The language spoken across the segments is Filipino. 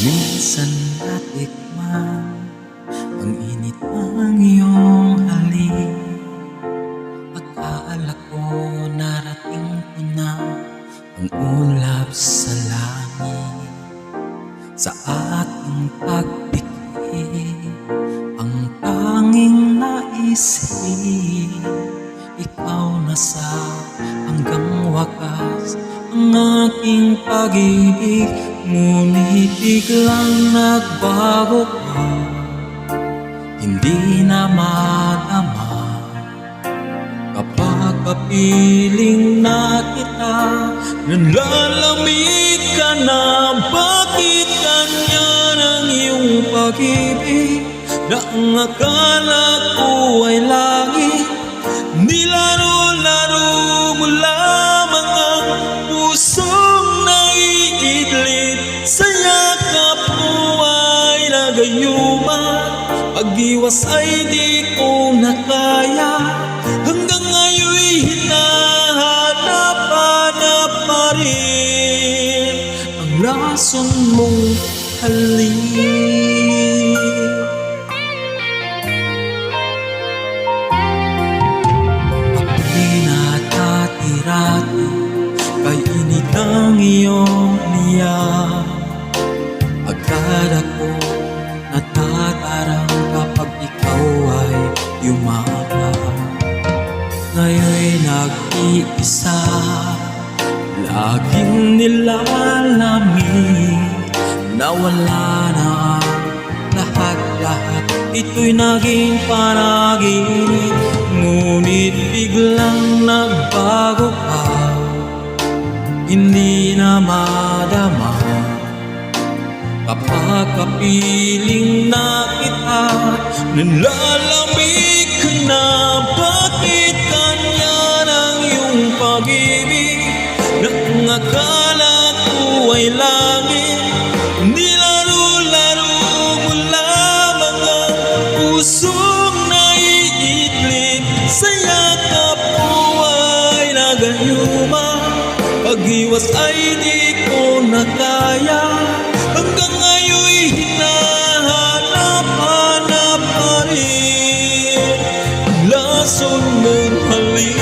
Minsan natikman ang init ng iyong halik. Akala ko narating ko na ang ulap sa langit. Sa ating pagdikit, ang tanging naisip, ikaw na sa hanggang wakas ang aking pag-ibig. Ngunit biglang nagbago ka, hindi na madama. Kapag kapiling na kita, nanlalamig ka na. Bakit ganyan ang iyong pag-ibig na ang akala ko ay langit? Nilaro-laro mo lamang ang pusong naiidlip. Sa yakap mo ay nagayuma, pag-iwas ay di ko na kaya. Hanggang ngayon'y hinahanap-hanap pa rin ang rason mong halik. Ako'y natatirati kay init ng iyong niyak. Agad ako natatarang kapag ikaw ay yumakap. Ngayon'y nag-iisa, laging nilalamig. Nawala na ang lahat-lahat, ito'y naging panaginip. Ngunit biglang nagbago ka, hindi na madama. Kapag kapiling na kita, nanlalamig ka na. Bakit ganyan ang iyong pag-ibig na ang akala ko ay langit? Nilaro-laro mo lamang ang pusong naiidlip. Sa yakap mo ay nagayuma, pag-iwas ay di ko na kaya. Hanggang ngayon'y hinahanap-hanap pa rin ang lason mong halik.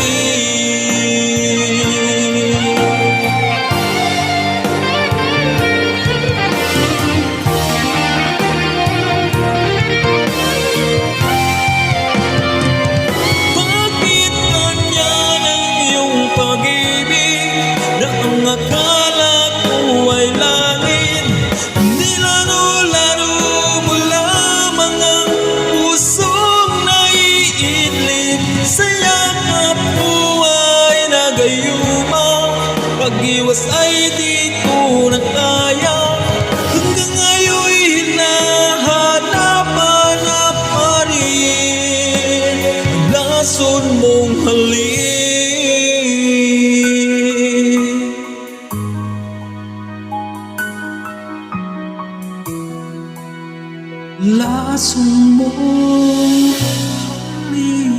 Bakit ganyan ang iyong pag-ibig na ang akala ko ay langit? Nilaro-laro mo lamang ang pusong naiidlip. Sa yakap mo ay nagayuma, pag-iwas ay di ko na kaya. Hanggang ngayon'y hinahanap-hanap pa rin ang lason mong halik. Lason mong halik.